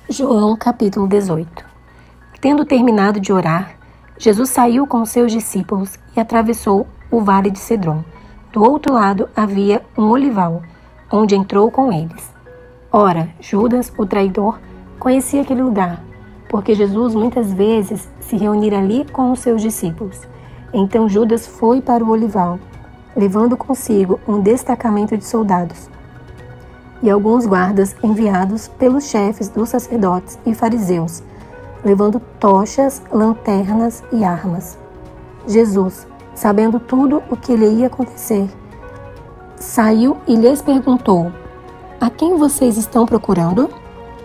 João capítulo 18. Tendo terminado de orar, Jesus saiu com os seus discípulos e atravessou o vale de Cedron. Do outro lado havia um olival, onde entrou com eles. Ora, Judas, o traidor, conhecia aquele lugar, porque Jesus muitas vezes se reunira ali com os seus discípulos. Então Judas foi para o olival, levando consigo um destacamento de soldados e alguns guardas enviados pelos chefes dos sacerdotes e fariseus, levando tochas, lanternas e armas. Jesus, sabendo tudo o que lhe ia acontecer, saiu e lhes perguntou: "A quem vocês estão procurando?"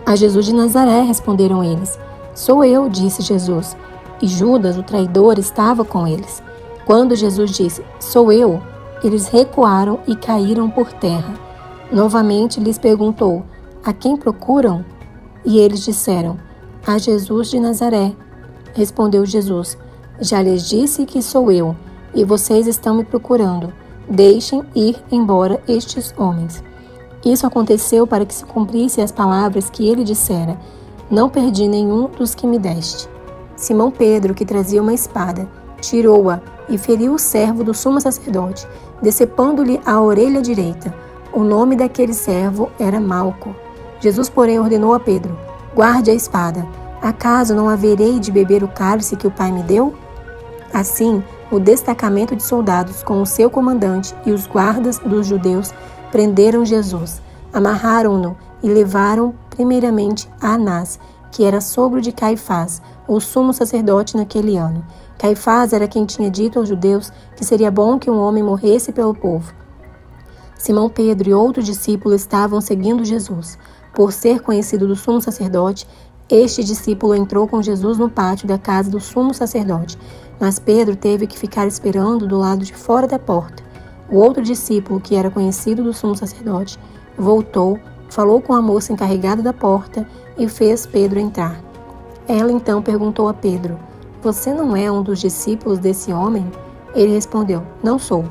"A Jesus de Nazaré", responderam eles. "Sou eu", disse Jesus. E Judas, o traidor, estava com eles. Quando Jesus disse: "Sou eu", eles recuaram e caíram por terra. Novamente lhes perguntou: "A quem procuram?" E eles disseram: "A Jesus de Nazaré." Respondeu Jesus: "Já lhes disse que sou eu, e vocês estão me procurando. Deixem ir embora estes homens." Isso aconteceu para que se cumprissem as palavras que ele dissera: "Não perdi nenhum dos que me deste." Simão Pedro, que trazia uma espada, tirou-a e feriu o servo do sumo sacerdote, decepando-lhe a orelha direita. O nome daquele servo era Malco. Jesus, porém, ordenou a Pedro: "Guarde a espada. Acaso não haverei de beber o cálice que o Pai me deu?" Assim, o destacamento de soldados, com o seu comandante e os guardas dos judeus, prenderam Jesus, amarraram-no e levaram primeiramente a Anás, que era sogro de Caifás, o sumo sacerdote naquele ano. Caifás era quem tinha dito aos judeus que seria bom que um homem morresse pelo povo. Simão Pedro e outro discípulo estavam seguindo Jesus. Por ser conhecido do sumo sacerdote, este discípulo entrou com Jesus no pátio da casa do sumo sacerdote, mas Pedro teve que ficar esperando do lado de fora da porta. O outro discípulo, que era conhecido do sumo sacerdote, voltou, falou com a moça encarregada da porta e fez Pedro entrar. Ela então perguntou a Pedro: "Você não é um dos discípulos desse homem?" Ele respondeu: "Não sou."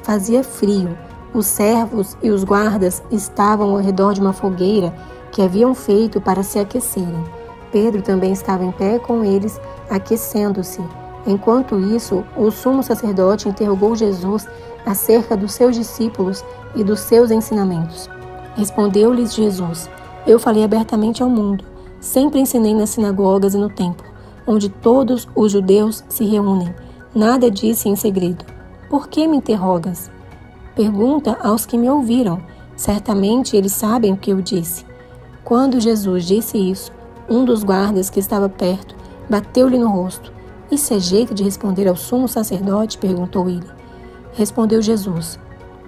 Fazia frio. Os servos e os guardas estavam ao redor de uma fogueira que haviam feito para se aquecerem. Pedro também estava em pé com eles, aquecendo-se. Enquanto isso, o sumo sacerdote interrogou Jesus acerca dos seus discípulos e dos seus ensinamentos. Respondeu-lhes Jesus: "Eu falei abertamente ao mundo. Sempre ensinei nas sinagogas e no templo, onde todos os judeus se reúnem. Nada disse em segredo. Por que me interrogas? Pergunta aos que me ouviram. Certamente eles sabem o que eu disse." Quando Jesus disse isso, um dos guardas que estava perto bateu-lhe no rosto. "Isso é jeito de responder ao sumo sacerdote?" perguntou ele. Respondeu Jesus: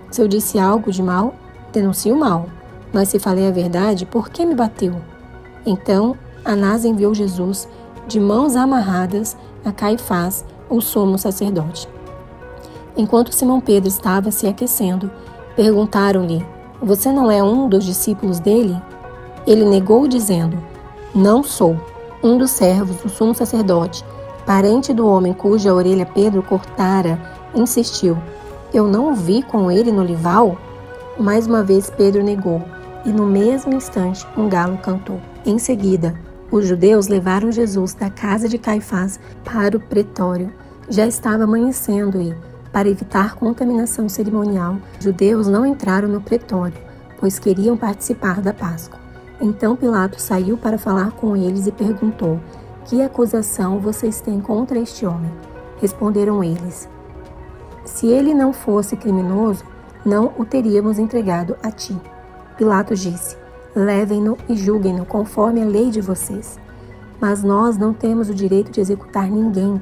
"Se eu disse algo de mal, denuncio o mal. Mas se falei a verdade, por que me bateu?" Então Anás enviou Jesus, de mãos amarradas, a Caifás, o sumo sacerdote. Enquanto Simão Pedro estava se aquecendo, perguntaram-lhe: "Você não é um dos discípulos dele?" Ele negou, dizendo: "Não sou." Um dos servos do sumo sacerdote, parente do homem cuja orelha Pedro cortara, insistiu: "Eu não o vi com ele no olival?" Mais uma vez Pedro negou, e no mesmo instante um galo cantou. Em seguida, os judeus levaram Jesus da casa de Caifás para o pretório. Já estava amanhecendo e, para evitar contaminação cerimonial, os judeus não entraram no pretório, pois queriam participar da Páscoa. Então Pilatos saiu para falar com eles e perguntou: "Que acusação vocês têm contra este homem?" Responderam eles: "Se ele não fosse criminoso, não o teríamos entregado a ti." Pilatos disse: "Levem-no e julguem-no conforme a lei de vocês." "Mas nós não temos o direito de executar ninguém",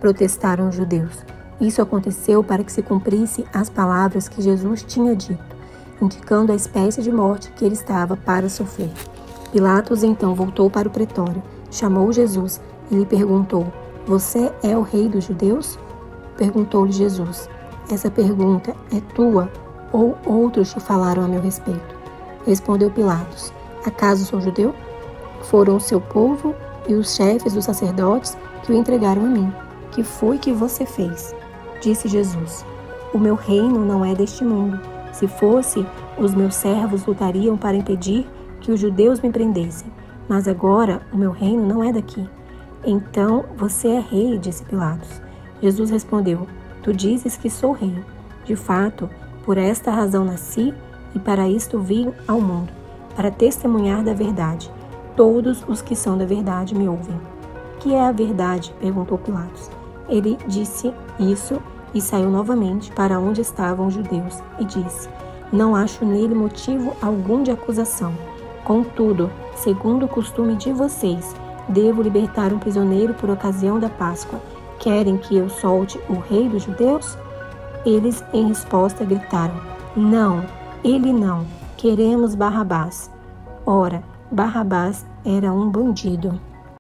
protestaram os judeus. Isso aconteceu para que se cumprisse as palavras que Jesus tinha dito, indicando a espécie de morte que ele estava para sofrer. Pilatos então voltou para o pretório, chamou Jesus e lhe perguntou: "Você é o rei dos judeus?" Perguntou-lhe Jesus: "Essa pergunta é tua ou outros te falaram a meu respeito?" Respondeu Pilatos: "Acaso sou judeu? Foram o seu povo e os chefes dos sacerdotes que o entregaram a mim. Que foi que você fez?" Disse Jesus: "O meu reino não é deste mundo. Se fosse, os meus servos lutariam para impedir que os judeus me prendessem. mas agora o meu reino não é daqui. Então você é rei, disse Pilatos. Jesus respondeu: Tu dizes que sou rei. De fato, por esta razão nasci e para isto vim ao mundo, para testemunhar da verdade. Todos os que são da verdade me ouvem. O que é a verdade? Perguntou Pilatos. Ele disse isso e saiu novamente para onde estavam os judeus e disse: Não acho nele motivo algum de acusação. Contudo, segundo o costume de vocês, devo libertar um prisioneiro por ocasião da Páscoa. Querem que eu solte o rei dos judeus? Eles, em resposta, gritaram: Não, ele não. Queremos Barrabás. Ora, Barrabás era um bandido.